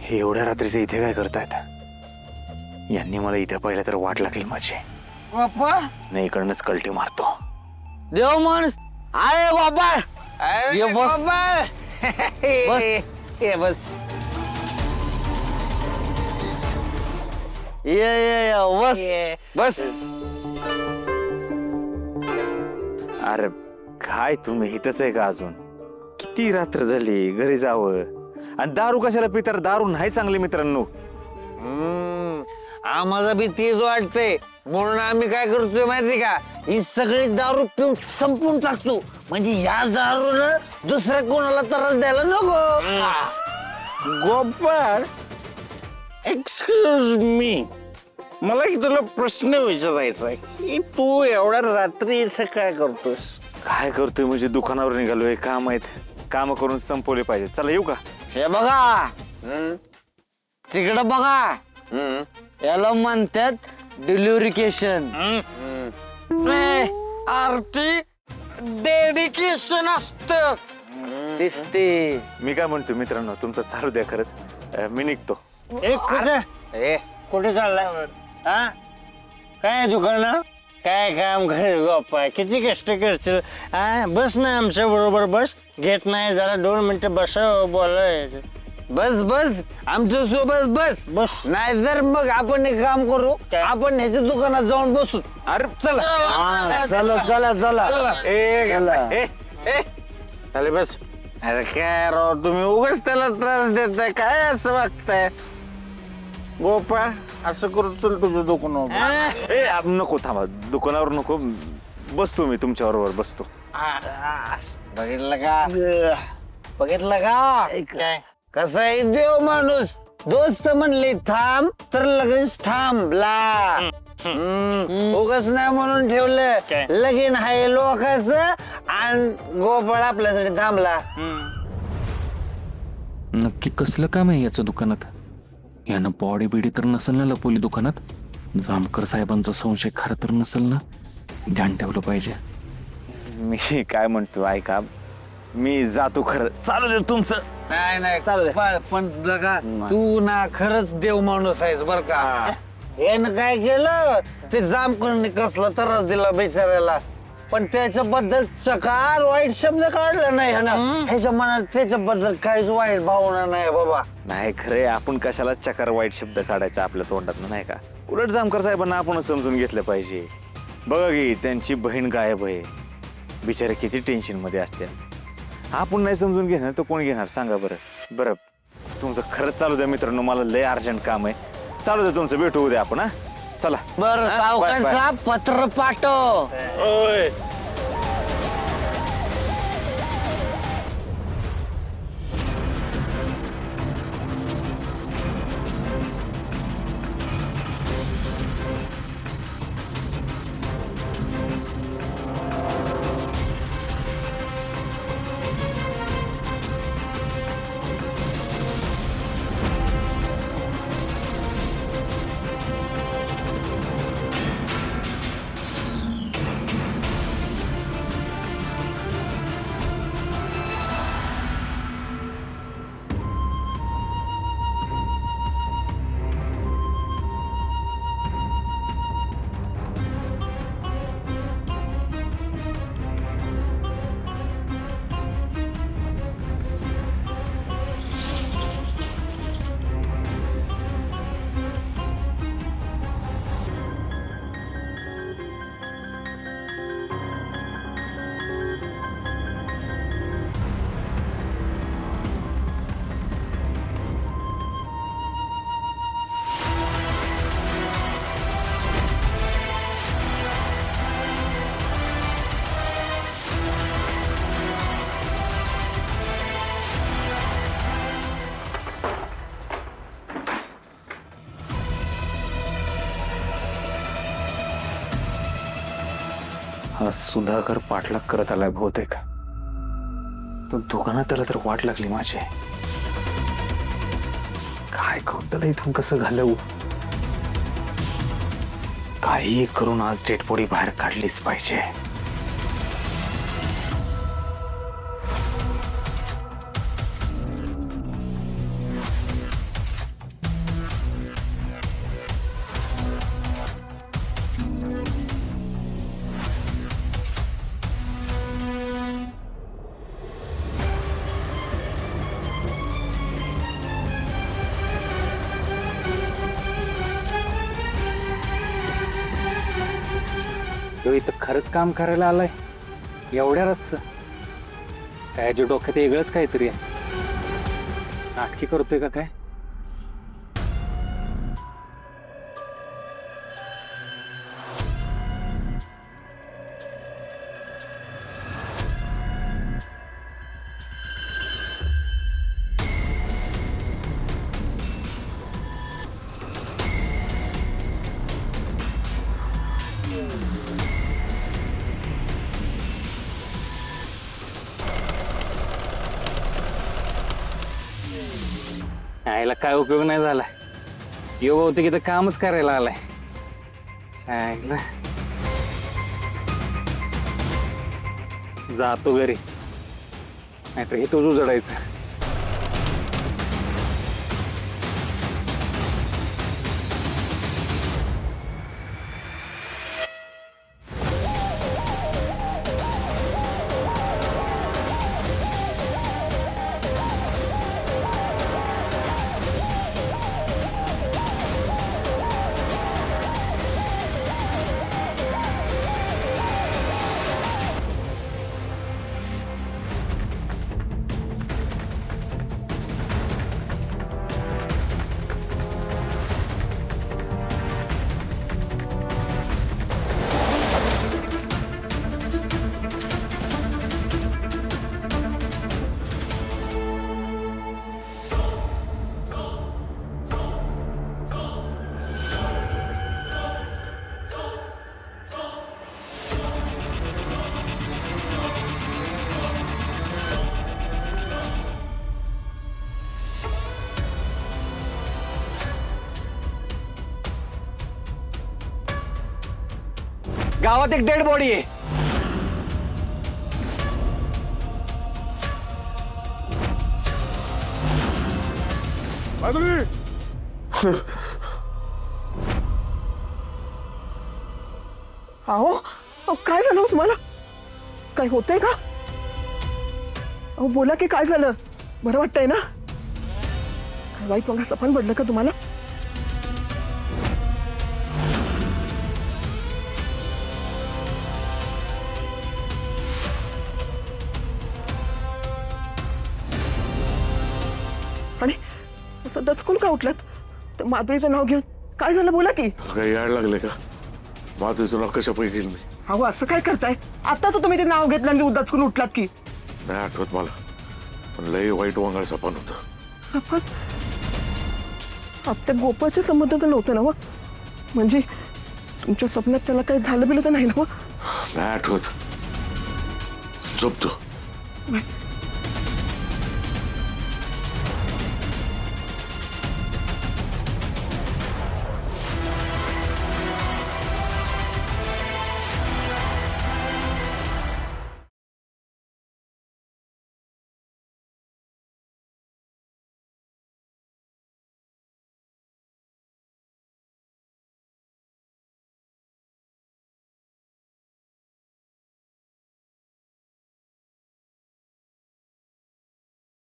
हे एवढ्या रात्रीचे इथे काय करतायत? यांनी मला इथे पाहिलं तर वाट लागेल माझी. बाप्पा नाही इकडनंच कल्टी मारतो. देव माणूस आहे बाप्पा. ये बस. बस ये बस बस. अरे काय तुम्ही इथंच आहे का अजून? किती रात्र झाली, घरी जावं. आणि दारू कशाला पितर? दारू नाही चांगले मित्रांनो. आम्हाला बी तेच वाटतंय, म्हणून आम्ही काय करतोय माहिती का, ही सगळी दारू पिऊन संपून टाकतो, म्हणजे या दारूनं दुसऱ्या कोणाला त्रास द्यायला नको. गोपाळ, एक्सक्यूज मी, मला की तुला प्रश्न विचारायचा आहे की तू एवढ्या रात्री इथे काय करतोस? काय करतोय म्हणजे दुकानावर निघालोय, काम आहेत, काम करून संपवले पाहिजे. चला येऊ का? हे बघा तिकडं बघा, याला म्हणतात डिलिव्हरिकेशन. आरती डेडिकेशन असत दिसते. मी काय म्हणतो मित्रांनो, तुमचं चालू द्या खरंच. मी निघतो. कुठे चाललाय? हा काय दुकान, काय काम करे गोपाळ, किती कष्ट करशील? हा बस ना आमच्या बरोबर, बस. घेत नाही जरा 2 मिनिटं बसा, बोलाय. बस बस आमच्या सोबत बस बस. नाही तर मग आपण एक काम करू, आपण ह्याच्या दुकानात जाऊन बसू. अरे चला चला चला चला. चालेल बस. अरे काय राव, तुम्ही उगाच त्याला त्रास देताय, काय असं वागताय? गोपाळ, असं करू चल तुझं दुकान. नको, थांबा, दुकानावर नको, बसतो मी तुमच्या बरोबर बसतो. बघितलं का, बघितलं का काय कसं आहे देव माणूस. दोस्त म्हणले थांब तर लगेच थांबला. उगाच नाही म्हणून ठेवलं, लगीन आहे लोकांचं आणि गोपाळ आपल्यासाठी थांबला. नक्की कसलं काम आहे याचं दुकानात? यानं बॉडी बिडी तर नसेल ना लपवली दुकानात? जामकर साहेबांचा संशय खरा तर नसेल ना? ध्यान ठेवलं पाहिजे. मी काय म्हणतो ऐका, मी जातो खरं. चालू दे तुमचं. नाही नाही चालू दे. पण बघा, तू ना खरंच देव माणूस आहेस बर का. यानं काय केलं, ते जामकरने कसला त्रास दिला बेचाऱ्याला, पण त्याच्याबद्दल चकार वाईट शब्द काढला नाही ह्यानं. ह्याच्या मनात त्याच्याबद्दल काहीच वाईट भावना नाही बाबा. नाही खरे, आपण कशाला चकार वाईट शब्द काढायचा आपल्या तोंडात, नाही का? उलट जामकर साहेबांना आपणच समजून घेतलं पाहिजे. बघा की त्यांची बहीण गायब आहे, बिचारे किती टेन्शन मध्ये असते. आपण नाही समजून घेणार तर कोण घेणार सांगा बरं. बरं तुमचं खरंच चालू द्या मित्रांनो, मला लय अर्जंट काम आहे. चालू द्या तुमचं, भेटू उद्या आपण. हा चला. बर सावकाशला पत्र पाठव. हा सुधाकर पाठलाग करत आलाय बहुतेक. तो दुकानात आला तर वाट लागली माझी. काय करू त्याला इथून कसं घालवू? काही करून आज डेड बॉडी बाहेर काढलीच पाहिजे. तो इथं खरंच काम करायला आलाय एवढ्या रातचं. त्याच्या डोक्यात वेगळंच काहीतरी आहे. नाटकी करतोय का काय? यायला काय उपयोग नाही झाला. यो बहुतेक इथं कामच करायला आलाय. सांगितलं जातो घरी, नाहीतर हे तोच उजडायचं. गावात एक डेड बॉडी आहे. अहो काय झालं तुम्हाला? काय होतंय का? अहो बोला की काय झालं? बरं वाटतंय ना? काय वाईट मग सपन पडलं का तुम्हाला? आणि असं दचकून का उठलात? तर माधुरीचं नाव घेऊन काय झालं बोला की? काही याड लागले का? माधुरीचं नाव कशा पैकी मी अहो असं काय करताय? आता तर तुम्ही ते नाव घेतलं आणि दचकून उठलात की. नाही आठवत मला, पण लय वाईट वांगाळ सपन होतं. सपन? आपल्या गोपाच्या संबंध तर नव्हतं ना? म्हणजे तुमच्या स्वप्नात त्याला काही झालं बिलं तर नाही ना? नाही आठवत. झोपतो. नाही